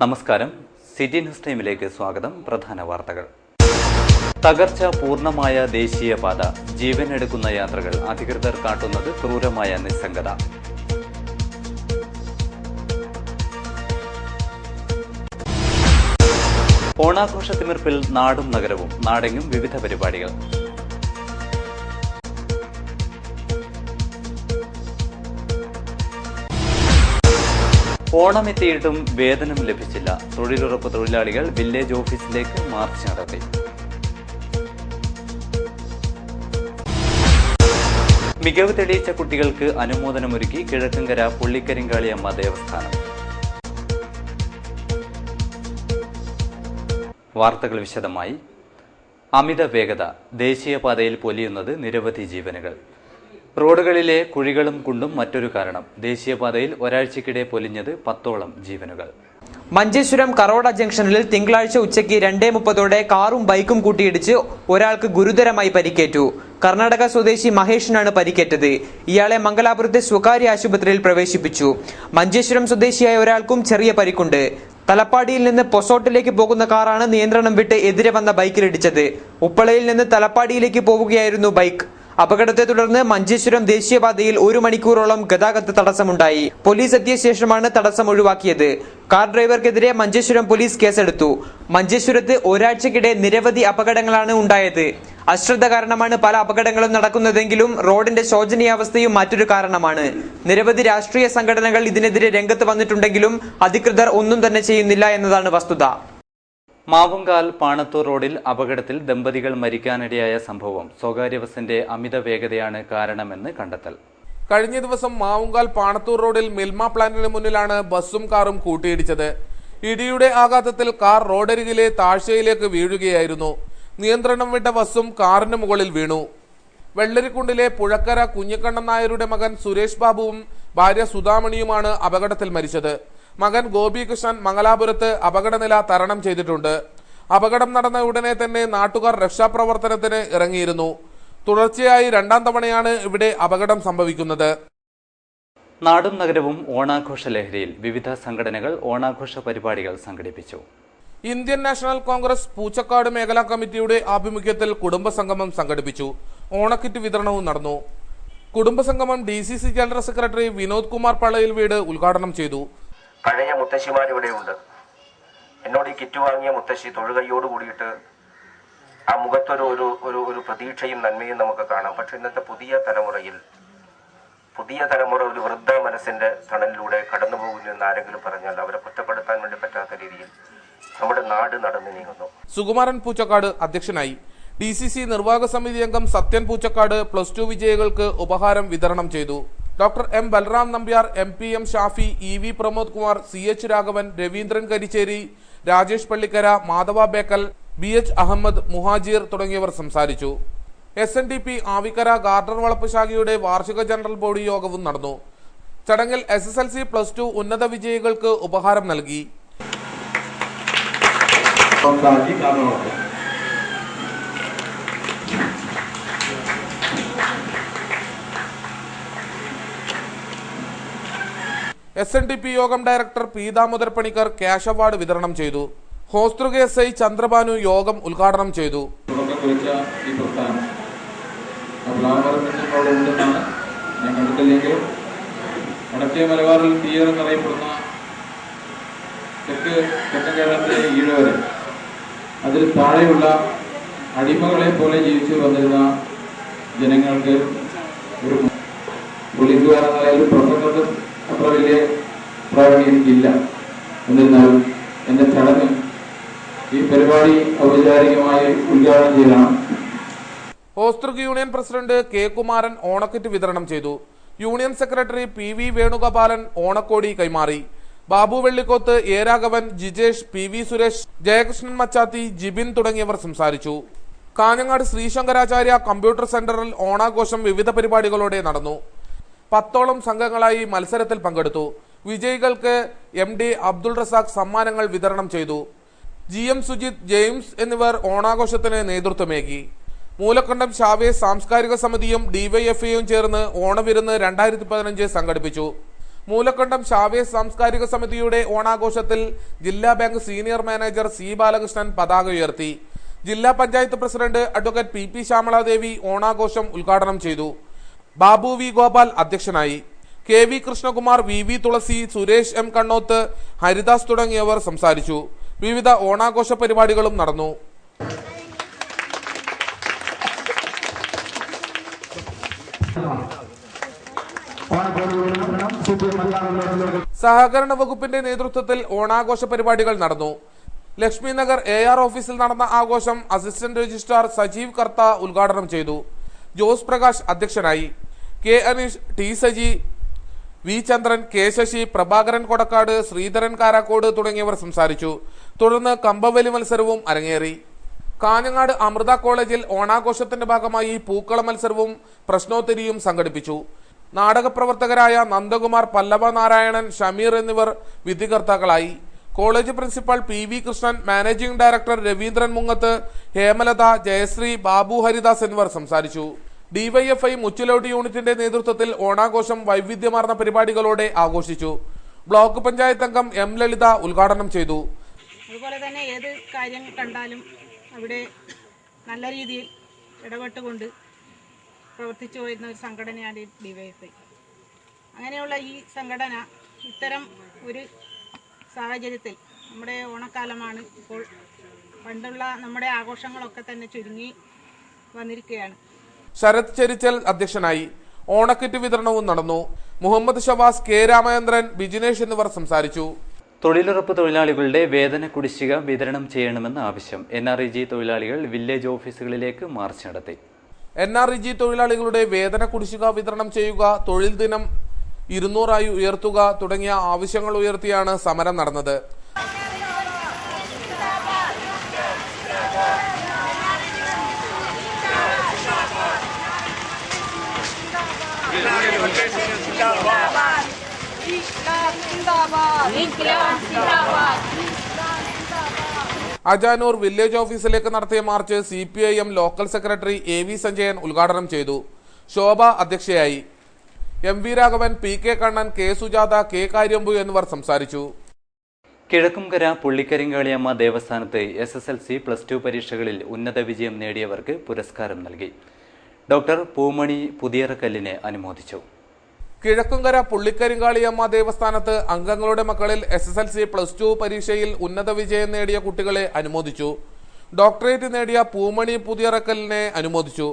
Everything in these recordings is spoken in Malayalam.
നമസ്കാരം. സിറ്റി ന്യൂസ് ടൈമിലേക്ക് സ്വാഗതം. പ്രധാന വാർത്തകൾ. തകർച്ച പൂർണ്ണമായ ദേശീയപാത, ജീവനെടുക്കുന്ന യാത്രകൾ, അധികൃതർ കാട്ടുന്നത് ക്രൂരമായ നിസ്സംഗത. ഓണാഘോഷ തിമിർപ്പിൽ നാടും നഗരവും, നാടെങ്ങും വിവിധ പരിപാടികൾ. ഓണമെത്തിയിട്ടും വേതനം ലഭിച്ചില്ല. തൊഴിലുറപ്പ് തൊഴിലാളികൾ വില്ലേജ് ഓഫീസിലേക്ക് മാർച്ച് നടത്തി. മികവ് തെളിയിച്ച കുട്ടികൾക്ക് അനുമോദനമൊരുക്കി കിഴക്കങ്കര പുള്ളിക്കരിങ്കാളിയമ്മ ദേവസ്ഥാനം. വാർത്തകൾ വിശദമായി. അമിത വേഗത, ദേശീയപാതയിൽ പൊലിയുന്നത് നിരവധി ജീവനുകൾ. റോഡുകളിലെ കുഴികളും കുണ്ടും മറ്റൊരു കാരണം. ദേശീയപാതയിൽ ഒരാഴ്ചക്കിടെ പൊലിഞ്ഞത് 10ഓളം ജീവനുകൾ. മഞ്ചേശ്വരം കറോട ജംഗ്ഷനിൽ തിങ്കളാഴ്ച ഉച്ചയ്ക്ക് 2:30 കാറും ബൈക്കും കൂട്ടിയിടിച്ച് ഒരാൾക്ക് ഗുരുതരമായി പരിക്കേറ്റു. കർണാടക സ്വദേശി മഹേഷിനാണ് പരിക്കേറ്റത്. ഇയാളെ മംഗലാപുരത്തെ സ്വകാര്യ ആശുപത്രിയിൽ പ്രവേശിപ്പിച്ചു. മഞ്ചേശ്വരം സ്വദേശിയായ ഒരാൾക്കും ചെറിയ പരിക്കുണ്ട്. തലപ്പാടിയിൽ നിന്ന് പൊസോട്ടിലേക്ക് പോകുന്ന കാറാണ് നിയന്ത്രണം വിട്ട് എതിരെ വന്ന ബൈക്കിലിടിച്ചത്. ഉപ്പളയിൽ നിന്ന് തലപ്പാടിയിലേക്ക് പോവുകയായിരുന്നു ബൈക്ക്. അപകടത്തെ തുടർന്ന് മഞ്ചേശ്വരം ദേശീയപാതയിൽ 1 മണിക്കൂറോളം ഗതാഗത തടസ്സമുണ്ടായി. പോലീസ് എത്തിയ ശേഷമാണ് തടസ്സം ഒഴിവാക്കിയത്. കാർ ഡ്രൈവർക്കെതിരെ മഞ്ചേശ്വരം പോലീസ് കേസെടുത്തു. മഞ്ചേശ്വരത്ത് ഒരാഴ്ചക്കിടെ നിരവധി അപകടങ്ങളാണ് ഉണ്ടായത്. അശ്രദ്ധ കാരണമാണ് പല അപകടങ്ങളും നടക്കുന്നതെങ്കിലും റോഡിന്റെ ശോചനീയാവസ്ഥയും മറ്റൊരു കാരണമാണ്. നിരവധി രാഷ്ട്രീയ സംഘടനകൾ ഇതിനെതിരെ രംഗത്ത് വന്നിട്ടുണ്ടെങ്കിലും അധികൃതർ ഒന്നും തന്നെ ചെയ്യുന്നില്ല എന്നതാണ് വസ്തുത. മാവുങ്കാൽ പാണത്തൂർ റോഡിൽ അപകടത്തിൽ ദമ്പതികൾ മരിക്കാനിടയായ സംഭവം സ്വകാര്യ ബസിന്റെ അമിത വേഗതയാണ് കാരണമെന്ന് കണ്ടെത്തൽ. കഴിഞ്ഞ ദിവസം മാവുങ്കാൽ പാണത്തൂർ റോഡിൽ മിൽമ പ്ലാന്റിന് മുന്നിലാണ് ബസ്സും കാറും കൂട്ടിയിടിച്ചത്. ഇടിയുടെ ആഘാതത്തിൽ കാർ റോഡരികിലെ താഴ്ചയിലേക്ക് വീഴുകയായിരുന്നു. നിയന്ത്രണം വിട്ട ബസ്സും കാറിന് മുകളിൽ വീണു. വെള്ളരിക്കുണ്ടിലെ പുഴക്കര കുഞ്ഞിക്കണ്ണൻ നായരുടെ മകൻ സുരേഷ് ബാബുവും ഭാര്യ സുധാമണിയുമാണ് അപകടത്തിൽ മരിച്ചത്. മകൻ ഗോപികൃഷ്ണൻ മംഗലാപുരത്ത് അപകടനില തരണം ചെയ്തിട്ടുണ്ട്. അപകടം നടന്ന ഉടനെ തന്നെ നാട്ടുകാർ രക്ഷാപ്രവർത്തനത്തിന് ഇറങ്ങിയിരുന്നു. തുടർച്ചയായി 2ാം തവണയാണ് ഇവിടെ അപകടം സംഭവിക്കുന്നത്. നാടും നഗരവും ഓണാഘോഷ ലഹരിയിൽ. വിവിധ സംഘടനകൾ ഓണാഘോഷ പരിപാടികൾ സംഘടിപ്പിച്ചു. ഇന്ത്യൻ നാഷണൽ കോൺഗ്രസ് പൂച്ചക്കാട് മേഖലാ കമ്മിറ്റിയുടെ ആഭിമുഖ്യത്തിൽ കുടുംബസംഗമം സംഘടിപ്പിച്ചു. ഓണക്കിറ്റ് വിതരണവും നടന്നു. കുടുംബസംഗമം DCC general secretary Vinod Kumar പള്ളയിൽ വീട് ഉദ്ഘാടനം ചെയ്തു. പഴയ മുത്തശ്ശിമാരിവിടെയുണ്ട്. എന്നോട് ഈ കിറ്റ് വാങ്ങിയ മുത്തശ്ശി തൊഴുകൈയോട് കൂടിയിട്ട് ആ മുഖത്തൊരു ഒരു ഒരു പ്രതീക്ഷയും നന്മയും നമുക്ക് കാണാം. പക്ഷെ ഇന്നത്തെ പുതിയ തലമുറ ഒരു വൃദ്ധ മനസ്സിന്റെ തണലിലൂടെ കടന്നു പോകുന്നു എന്ന് ആരെങ്കിലും പറഞ്ഞാൽ അവരെ കുറ്റപ്പെടുത്താൻ വേണ്ടി പറ്റാത്ത രീതിയിൽ നമ്മുടെ നാട് നടന്നു നീങ്ങുന്നു. സുകുമാരൻ പൂച്ചക്കാട് അധ്യക്ഷനായി. DCC നിർവാഹക സമിതി അംഗം സത്യൻ പൂച്ചക്കാട് +2 വിജയികൾക്ക് ഉപഹാരം വിതരണം ചെയ്തു. Doctor M Balram Nambiar, MP.M Shafi, EV Pramod Kumar, CH Raghavan, Raveendran Karicheri, Rajesh Pallikkara, Madhava Bekal, BH Ahammed, Muhajir തുടങ്ങിയവർ സംസാരിച്ചു. SNDP ആവിക്കര ഗാർഡർ വളപ്പ് ശാഖയുടെ വാർഷിക ജനറൽ ബോഡി യോഗവും നടന്നു. ചടങ്ങിൽ SSLC +2 ഉന്നത വിജയികൾക്ക് ഉപഹാരം നൽകി. SNDP യോഗം director P Damodar Panicker cash award വിതരണം ചെയ്തു. ഹോസ്തൃക SI ചന്ദ്രബാനു യോഗം ഉദ്ഘാടനം ചെയ്തു. ഞാൻ കണ്ടിട്ടില്ലെങ്കിലും വടക്കേ മലബാറിൽ തീയെന്നറിയപ്പെടുന്ന തെക്കൻ കേരളത്തിലെ ഈഴവരെ അതിൽ താഴെയുള്ള അടിമകളെ പോലെ ജീവിച്ചു വന്നിരുന്ന ജനങ്ങൾക്ക് ഒരു പോലീസുകാരെന്ന നിലയിൽ പ്രസംഗത്തിൽ അത്ര വലിയ പ്രാവീണ്യം എനിക്കില്ല. എന്നിരുന്നാലും എൻ്റെ ചടങ്ങ് ഈ പരിപാടി ഔപചാരികമായി ഉദ്ഘാടനം ചെയ്യണം. ഹോസ്തൃക യൂണിയൻ പ്രസിഡന്റ് K കുമാരൻ ഓണക്കിറ്റ് വിതരണം ചെയ്തു. യൂണിയൻ സെക്രട്ടറി PV വേണുഗോപാലൻ ഓണക്കോടി കൈമാറി. ബാബു വെള്ളിക്കോത്ത്, A രാഘവൻ, ജിജേഷ്, PV സുരേഷ്, ജയകൃഷ്ണൻ മച്ചാത്തി, ജിബിൻ തുടങ്ങിയവർ സംസാരിച്ചു. കാഞ്ഞങ്ങാട് ശ്രീശങ്കരാചാര്യ കമ്പ്യൂട്ടർ സെന്ററിൽ ഓണാഘോഷം വിവിധ പരിപാടികളോടെ നടന്നു. 10ഓളം സംഘങ്ങളായി മത്സരത്തിൽ പങ്കെടുത്തു. വിജയികൾക്ക് MD അബ്ദുൾ റസാഖ് സമ്മാനങ്ങൾ വിതരണം ചെയ്തു. GM സുജിത്, ജെയിംസ് എന്നിവർ ഓണാഘോഷത്തിന് നേതൃത്വമേകി. മൂലക്കണ്ടം ഷാവേസ് സാംസ്കാരിക സമിതിയും DYFAയും ചേർന്ന് ഓണവിരുന്ന് 2015 സംഘടിപ്പിച്ചു. മൂലക്കണ്ടം ഷാവേസ് സാംസ്കാരിക സമിതിയുടെ ഓണാഘോഷത്തിൽ ജില്ലാ bank senior manager C Balakrishnan പതാക ഉയർത്തി. ജില്ലാ panchayat president advocate PP Shyamala Devi ഓണാഘോഷം ഉദ്ഘാടനം ചെയ്തു. ബാബു V ഗോപാൽ അധ്യക്ഷനായി. KV കൃഷ്ണകുമാർ, VV തുളസി, സുരേഷ് M കണ്ണോത്ത്, ഹരിദാസ് തുടങ്ങിയവർ സംസാരിച്ചു. വിവിധ ഓണാഘോഷ പരിപാടികളും നടന്നു. സഹകരണ വകുപ്പിന്റെ നേതൃത്വത്തിൽ ഓണാഘോഷ പരിപാടികൾ നടന്നു. ലക്ഷ്മി നഗർ AR ഓഫീസിൽ നടന്ന ആഘോഷം അസിസ്റ്റന്റ് രജിസ്ട്രാർ സജീവ് കർത്ത ഉദ്ഘാടനം ചെയ്തു. ജോസ് പ്രകാശ് അധ്യക്ഷനായി. K Aneesh, T Saji, V ചന്ദ്രൻ, K ശശി, പ്രഭാകരൻ കൊടക്കാട്, ശ്രീധരൻ കാരാക്കോട് തുടങ്ങിയവർ സംസാരിച്ചു. തുടർന്ന് കമ്പവലി മത്സരവും അരങ്ങേറി. കാഞ്ഞങ്ങാട് അമൃത കോളേജിൽ ഓണാഘോഷത്തിന്റെ ഭാഗമായി പൂക്കള മത്സരവും പ്രശ്നോത്തരിയും സംഘടിപ്പിച്ചു. നാടകപ്രവർത്തകരായ നന്ദകുമാർ, പല്ലവ നാരായണൻ, ഷമീർ എന്നിവർ വിധികർത്താക്കളായി. College principal PV Krishnan, managing director Raveendran Mungath, Hemalatha, Jayasree, Babu Haridas എന്നിവർ സംസാരിച്ചു. DYFI മുച്ചിലോട്ട് യൂണിറ്റിന്റെ നേതൃത്വത്തിൽ ഓണാഘോഷം വൈവിധ്യമാർന്ന പരിപാടികളോടെ ആഘോഷിച്ചു. ബ്ലോക്ക് പഞ്ചായത്ത് അംഗം M ലളിത ഉദ്ഘാടനം ചെയ്തു. അതുപോലെ തന്നെ ഏത് കാര്യം കണ്ടാലും അവിടെ നല്ല രീതിയിൽ ഇടപെട്ടുകൊണ്ട് പ്രവർത്തിച്ചു വരുന്ന ഒരു സംഘടനയാണ് DYFI. അങ്ങനെയുള്ള ഈ സംഘടന ഇത്തരം ഒരു സാഹചര്യത്തിൽ നമ്മുടെ ഓണക്കാലമാണ് ഇപ്പോൾ, പണ്ടുള്ള നമ്മുടെ ആഘോഷങ്ങളൊക്കെ തന്നെ ചുരുങ്ങി വന്നിരിക്കുകയാണ്. ശരത് ചെരിച്ചൽ അധ്യക്ഷനായി. ഓണക്കിറ്റ് വിതരണവും നടന്നു. മുഹമ്മദ് ഷവാസ്, K രാമചന്ദ്രൻ, ബിജിനേഷ് എന്നിവർ സംസാരിച്ചു. തൊഴിലുറപ്പ് തൊഴിലാളികളുടെ വേതന കുടിശ്ശിക വിതരണം ചെയ്യണമെന്ന ആവശ്യം NREG തൊഴിലാളികൾ വില്ലേജ് ഓഫീസുകളിലേക്ക് മാർച്ച് നടത്തി. NREG തൊഴിലാളികളുടെ വേതന കുടിശ്ശിക വിതരണം ചെയ്യുക, തൊഴിൽ ദിനം 200 ഉയർത്തുക തുടങ്ങിയ ആവശ്യങ്ങൾ ഉയർത്തിയാണ് സമരം നടന്നത്. അജാനൂർ വില്ലേജ് ഓഫീസിലേക്ക് നടത്തിയ March CPIM local secretary AV Sanjayan ഉദ്ഘാടനം ചെയ്തു. ശോഭ അധ്യക്ഷയായി. MV Raghavan, PK Kannan, K Sujatha, K Karyambu എന്നിവർ സംസാരിച്ചു. കിഴക്കുംകര പുള്ളിക്കരിങ്കാളിയമ്മ ദേവസ്ഥാനത്ത് SSLC+2 പരീക്ഷകളിൽ ഉന്നത വിജയം നേടിയവർക്ക് പുരസ്കാരം നൽകി. ഡോക്ടർ പൂമണി പുതിയറക്കല്ലിനെ അനുമോദിച്ചു. കിഴക്കുംകര പുള്ളിക്കരിങ്കാളിയമ്മ ദേവസ്ഥാനത്ത് അംഗങ്ങളുടെ മക്കളിൽ SSLC+2 പരീക്ഷയിൽ ഉന്നത വിജയം നേടിയ കുട്ടികളെ അനുമോദിച്ചു. ഡോക്ടറേറ്റ് നേടിയ പൂമണി പുതിയറക്കലിനെ അനുമോദിച്ചു.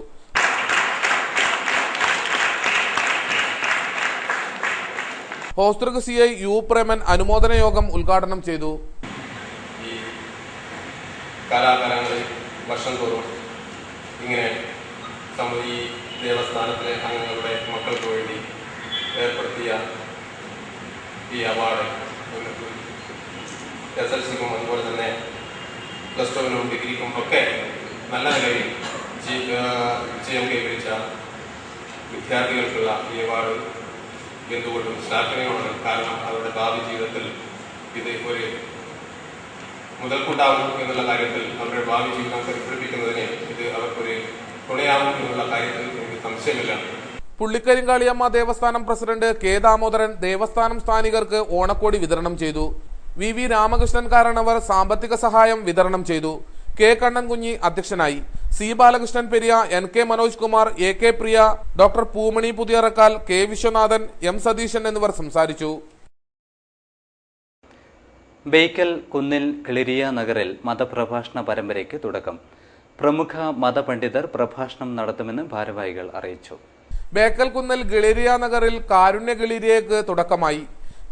ഹോസ്തൃക് CI U പ്രേമൻ അനുമോദന യോഗം ഉദ്ഘാടനം ചെയ്തു. ഈ കലാകാരങ്ങളിൽ വർഷം തോറും ഇങ്ങനെ സമിതി ദേവസ്ഥാനത്തിലെ അംഗങ്ങളുടെ മക്കൾക്ക് വേണ്ടി ഏർപ്പെടുത്തിയ ഈ അവാർഡ് SSLCക്കും അതുപോലെ തന്നെ +2നും ഡിഗ്രിക്കും ഒക്കെ നല്ല നിലയിൽ വിജയം കൈവരിച്ച വിദ്യാർത്ഥികൾക്കുള്ള ഈ അവാർഡ് എന്തുകൊണ്ടും ശ്ലാഘനീയമാണ്. കാരണം അവരുടെ ഭാവി ജീവിതത്തിൽ ഇത് ഒരു മുതൽക്കൂട്ടാവും എന്നുള്ള കാര്യത്തിൽ, അവരുടെ ഭാവി ജീവിതം പരിപൂർണിപ്പിക്കുന്നതിന് ഇത് അവർക്കൊരു തുണയാവും എന്നുള്ള കാര്യത്തിൽ എനിക്ക് സംശയമില്ല. പുള്ളിക്കരിങ്കാളിയമ്മ ദേവസ്ഥാനം പ്രസിഡന്റ് K ദാമോദരൻ ദേവസ്ഥാനം സ്ഥാനികർക്ക് ഓണക്കോടി വിതരണം ചെയ്തു. VV രാമകൃഷ്ണൻ കാരണവർ സാമ്പത്തിക സഹായം വിതരണം ചെയ്തു. K കണ്ണൻകുഞ്ഞി അധ്യക്ഷനായി. C Balakrishnan Periya, NK Manoj Kumar, AK Priya, doctor Poomani Puthiyarakkal, K Viswanathan, M Satheesan എന്നിവർ സംസാരിച്ചു. ബേക്കൽ കുന്നിൽ കിളിരിയ നഗറിൽ മതപ്രഭാഷണ പരമ്പരയ്ക്ക് തുടക്കം. പ്രമുഖ മതപണ്ഡിതർ പ്രഭാഷണം നടത്തുമെന്ന് ഭാരവാഹികൾ അറിയിച്ചു. ബേക്കൽ കുന്നിൽ ഗിളിരിയ നഗറിൽ കാരുണ്യ ഗിളിരിയയ്ക്ക് തുടക്കമായി.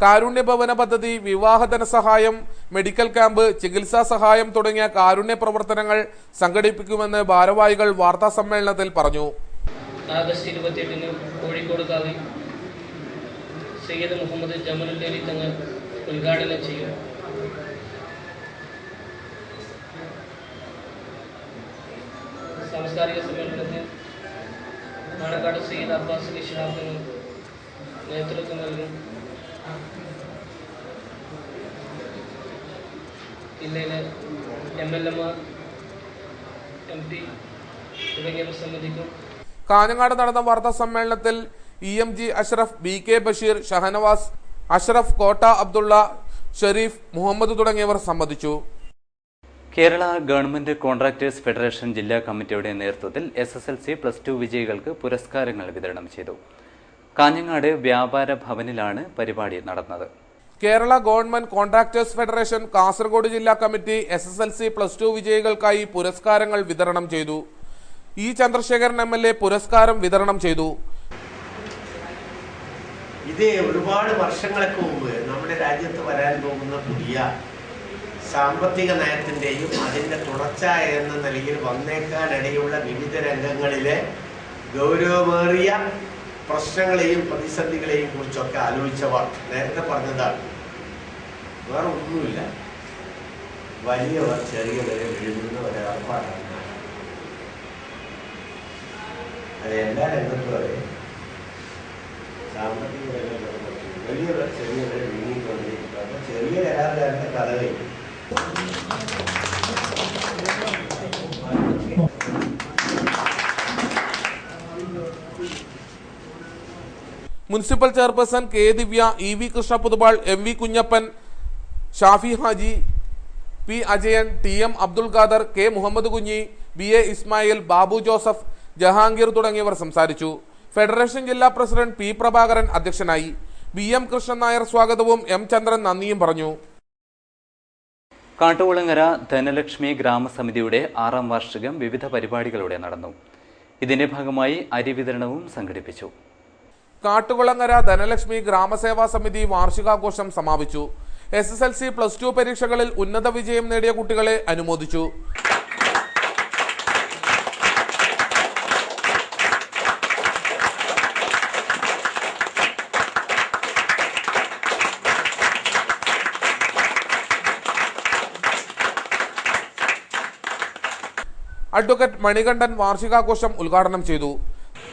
കാരുണ്യ ഭവന പദ്ധതി, വിവാഹ ധനസഹായം, മെഡിക്കൽ ക്യാമ്പ്, ചികിത്സാ സഹായം തുടങ്ങിയ കാരുണ്യ പ്രവർത്തനങ്ങൾ സംഘടിപ്പിക്കുമെന്ന് ഭാരവാഹികൾ വാർത്താ സമ്മേളനത്തിൽ പറഞ്ഞു. ആഗസ്റ്റ് 28 കോഴിക്കോട് കാവിൽ സയ്യിദ് മുഹമ്മദ് ജമലുല്ലൈലി തങ്ങൾ ഉദ്ഘാടനം ചെയ്യും. സാംസ്കാരിക സമ്മേളനത്തിൽ പാണക്കാട് സയ്യിദ് അബ്ബാസ് അലി ശിഹാബിന് നേതൃത്വം നൽകും. ജില്ലയിലെ MLA-മാർ, MP തുടങ്ങിയവർ സംബന്ധിക്കും. കാഞ്ഞങ്ങാട് നടന്ന വാർത്താ സമ്മേളനത്തിൽ EMG അഷ്റഫ്, BK ബഷീർ, ഷഹനവാസ്, അഷ്റഫ്, കോട്ട അബ്ദുള്ള, ഷെരീഫ്, മുഹമ്മദ് തുടങ്ങിയവർ സംബന്ധിച്ചു. കേരള ഗവൺമെന്റ് കോൺട്രാക്ടേഴ്സ് ഫെഡറേഷൻ ജില്ലാ കമ്മിറ്റിയുടെ നേതൃത്വത്തിൽ SSLC+2 വിജയികൾക്ക് പുരസ്കാരങ്ങൾ വിതരണം ചെയ്തു. കാഞ്ഞങ്ങാട് വ്യാപാര ഭവനിലാണ് പരിപാടി നടന്നത്. Kerala government contractors federation Kasaragod ജില്ലാ കമ്മിറ്റി SSLC+2 വിജയികൾക്കായി പുരസ്കാരങ്ങൾ വിതരണം ചെയ്തു. E. ചന്ദ്രശേഖരൻ MLA പുരസ്കാരം വിതരണം ചെയ്തു. ഇത് ഒരുപാട് വർഷങ്ങൾക്ക് മുമ്പ് നമ്മുടെ രാജ്യത്ത് വരാൻ പോകുന്ന പുതിയ സാമ്പത്തിക നയത്തിൻ്റെയും അതിൻ്റെ തുടർച്ച എന്ന നിലയിൽ വന്നേക്കാനിടയുള്ള വിവിധ രംഗങ്ങളിലെ ഗൗരവമേറിയ പ്രശ്നങ്ങളെയും പ്രതിസന്ധികളെയും കുറിച്ചൊക്കെ ആലോചിച്ചവർ നേരത്തെ പറഞ്ഞതാണ്. വേറെ ഒന്നുമില്ല, വലിയവർ ചെറിയവരെ എഴുതുന്ന ഒരേർപ്പാടാണ്. അത് എല്ലാ രംഗത്തും അതെ. സാമ്പത്തിക രംഗത്ത് വലിയവർ ചെറിയവരെ വീങ്ങിക്കൊണ്ടിരിക്കുക. അപ്പോൾ ചെറിയ കരാറുകാരുടെ കഥ കഴിഞ്ഞു. Municipal chairperson K. Divya, EV Krishnaputhupal, MV Kunhappan, Shafi Haji, P. Ajayan, TM Abdul Khader, K. Muhammad Kunhi, BA Ismail, Babu Joseph, Jahangir തുടങ്ങിയവർ സംസാരിച്ചു. ഫെഡറേഷൻ ജില്ലാ പ്രസിഡന്റ് P. പ്രഭാകരൻ അധ്യക്ഷനായി. BM കൃഷ്ണൻ നായർ സ്വാഗതവും M. ചന്ദ്രൻ നന്ദിയും പറഞ്ഞു. കാട്ടുകുളങ്ങര ധനലക്ഷ്മി ഗ്രാമസമിതിയുടെ 6ാം വാർഷികം വിവിധ പരിപാടികളോടെ നടന്നു. ഇതിന്റെ ഭാഗമായി അരി വിതരണവും സംഘടിപ്പിച്ചു. കാട്ടുകുളങ്ങര ധനലക്ഷ്മി ഗ്രാമസേവാ സമിതി വാർഷികാഘോഷം സമാപിച്ചു. SSLC+2 പരീക്ഷകളിൽ ഉന്നത വിജയം നേടിയ കുട്ടികളെ അനുമോദിച്ചു. അഡ്വക്കേറ്റ് മണികണ്ഠൻ വാർഷികാഘോഷം ഉദ്ഘാടനം ചെയ്തു.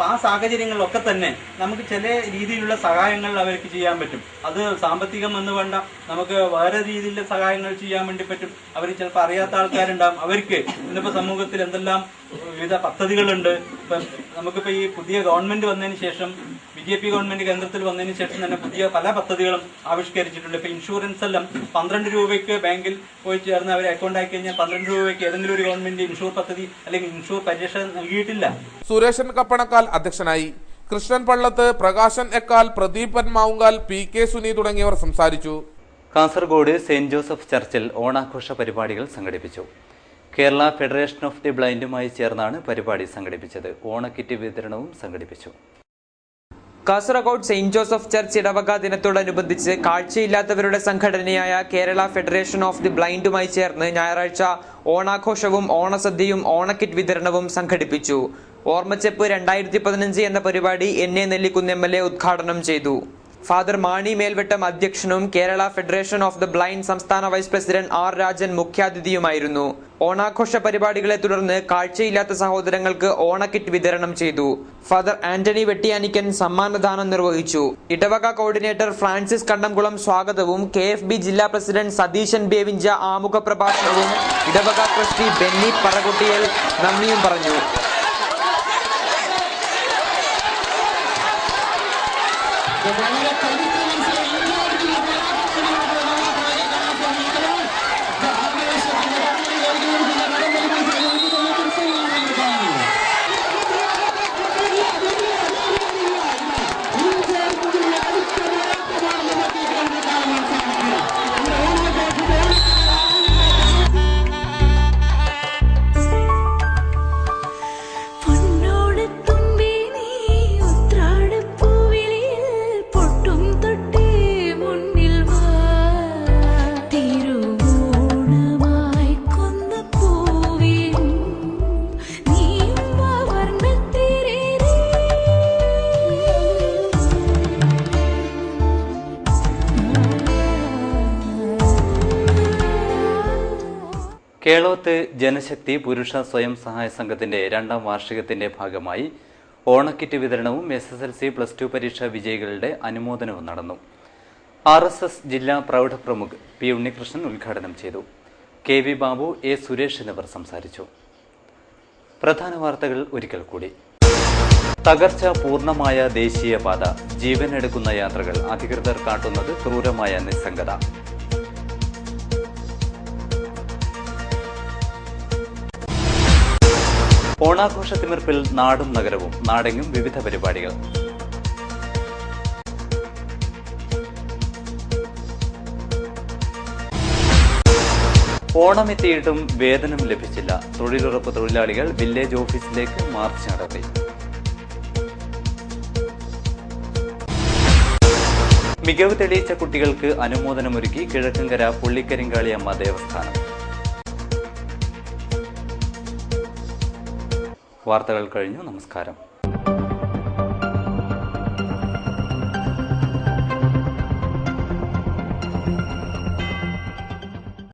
ആ സാഹചര്യങ്ങളിലൊക്കെ തന്നെ നമുക്ക് ചില രീതിയിലുള്ള സഹായങ്ങൾ അവർക്ക് ചെയ്യാൻ പറ്റും. അത് സാമ്പത്തികം എന്ന് വേണ്ട, നമുക്ക് വേറെ രീതിയിലുള്ള സഹായങ്ങൾ ചെയ്യാൻ വേണ്ടി പറ്റും. അവർ ചിലപ്പോൾ അറിയാത്ത ആൾക്കാരുണ്ടാകും. അവർക്ക് ഇന്നിപ്പോൾ സമൂഹത്തിൽ എന്തെല്ലാം വിവിധ പദ്ധതികളുണ്ട്. ഇപ്പം നമുക്കിപ്പോൾ ഈ പുതിയ ഗവൺമെന്റ് വന്നതിന് ശേഷം, BJP ഗവൺമെന്റ് കേന്ദ്രത്തിൽ വന്നതിന് ശേഷം തന്നെ പുതിയ പല പദ്ധതികളും ആവിഷ്കരിച്ചിട്ടുണ്ട്. ഇപ്പം ഇൻഷുറൻസ് എല്ലാം 12 രൂപയ്ക്ക് ബാങ്കിൽ പോയി ചേർന്ന് അവർ അക്കൗണ്ട് ആക്കി കഴിഞ്ഞാൽ 12 രൂപയ്ക്ക് ഏതെങ്കിലും ഒരു ഗവൺമെന്റ് ഇൻഷൂർ പദ്ധതി അല്ലെങ്കിൽ ഇൻഷൂർ പരിരക്ഷ നൽകിയിട്ടില്ല. സുരേഷൻ കപ്പണക്കാൽ അധ്യക്ഷനായി. കൃഷ്ണൻ പള്ളത്ത്, പ്രകാശൻ എക്കാൽ, പ്രദീപൻ മാവുങ്കാൽ, PK സുനി തുടങ്ങിയവർ സംസാരിച്ചു. കാസർഗോഡ് സെന്റ് ജോസഫ് ചർച്ചിൽ ഓണാഘോഷ പരിപാടികൾ സംഘടിപ്പിച്ചു. കേരള ഫെഡറേഷൻ ഓഫ് ദി ബ്ലൈൻഡുമായി ചേർന്നാണ് പരിപാടി സംഘടിപ്പിച്ചത്. ഓണക്കിറ്റ് വിതരണവും സംഘടിപ്പിച്ചു. കാസർഗോഡ് സെന്റ് ജോസഫ് ചർച്ച് ഇടവക ദിനത്തോടനുബന്ധിച്ച് കാഴ്ചയില്ലാത്തവരുടെ സംഘടനയായ കേരള ഫെഡറേഷൻ ഓഫ് ദി ബ്ലൈൻഡുമായി ചേർന്ന് ഞായറാഴ്ച ഓണാഘോഷവും ഓണസദ്യയും ഓണക്കിറ്റ് വിതരണവും സംഘടിപ്പിച്ചു. ഓർമ്മച്ചെപ്പ് 2015 എന്ന പരിപാടി NA നെല്ലിക്കുന്ന് MLA ഉദ്ഘാടനം ചെയ്തു. ഫാദർ മാണി മേൽവട്ടം അധ്യക്ഷനും Kerala federation of the blind സംസ്ഥാന വൈസ് പ്രസിഡന്റ് R. രാജൻ മുഖ്യാതിഥിയുമായിരുന്നു. ഓണാഘോഷ പരിപാടികളെ തുടർന്ന് കാഴ്ചയില്ലാത്ത സഹോദരങ്ങൾക്ക് ഓണക്കിറ്റ് വിതരണം ചെയ്തു. ഫാദർ ആന്റണി വെട്ടിയാനിക്കൻ സമ്മാനദാനം നിർവഹിച്ചു. ഇടവക കോർഡിനേറ്റർ ഫ്രാൻസിസ് കണ്ടംകുളം സ്വാഗതവും KFB ജില്ലാ പ്രസിഡന്റ് സതീശൻ ബേവിഞ്ച ആമുഖ പ്രഭാഷണവും ഇടവക ട്രസ്റ്റി ബെന്നി പറകുട്ടിയൽ നന്ദിയും പറഞ്ഞു. പൊന്നോട് തുമ്പി നീ ഉത്രാടപ്പൂവിളിയിൽ പൊട്ടും കേളോത്ത് ജനശക്തി പുരുഷ സ്വയം സഹായ സംഘത്തിന്റെ 2ാം വാർഷികത്തിന്റെ ഭാഗമായി ഓണക്കിറ്റ് വിതരണവും SSLC +2 പരീക്ഷാ വിജയികളുടെ അനുമോദനവും നടന്നു. RSS ജില്ലാ പ്രൗഢ പ്രമുഖ് പി ഉണ്ണികൃഷ്ണൻ ഉദ്ഘാടനം ചെയ്തു. KV ബാബു, A സുരേഷ് എന്നിവർ സംസാരിച്ചു. പ്രധാന വാർത്തകൾ ഒരിക്കൽ കൂടി. തകർച്ച പൂർണ്ണമായ ദേശീയപാത, ജീവനെടുക്കുന്ന യാത്രകൾ, അധികൃതർ കാട്ടുന്നത് ക്രൂരമായ നിസ്സംഗത. ഓണാഘോഷ തിമിർപ്പിൽ നാടും നഗരവും, നാടെങ്ങും വിവിധ പരിപാടികൾ. ഓണമെത്തിയിട്ടും വേതനം ലഭിച്ചില്ല. തൊഴിലുറപ്പ് തൊഴിലാളികൾ വില്ലേജ് ഓഫീസിലേക്ക് മാർച്ച് നടത്തി. മികവ് തെളിയിച്ച കുട്ടികൾക്ക് അനുമോദനമൊരുക്കി കിഴക്കങ്കര പുള്ളിക്കരിങ്കാളിയമ്മ ദേവസ്ഥാനം. വാർത്തകൾ കഴിഞ്ഞു. നമസ്കാരം.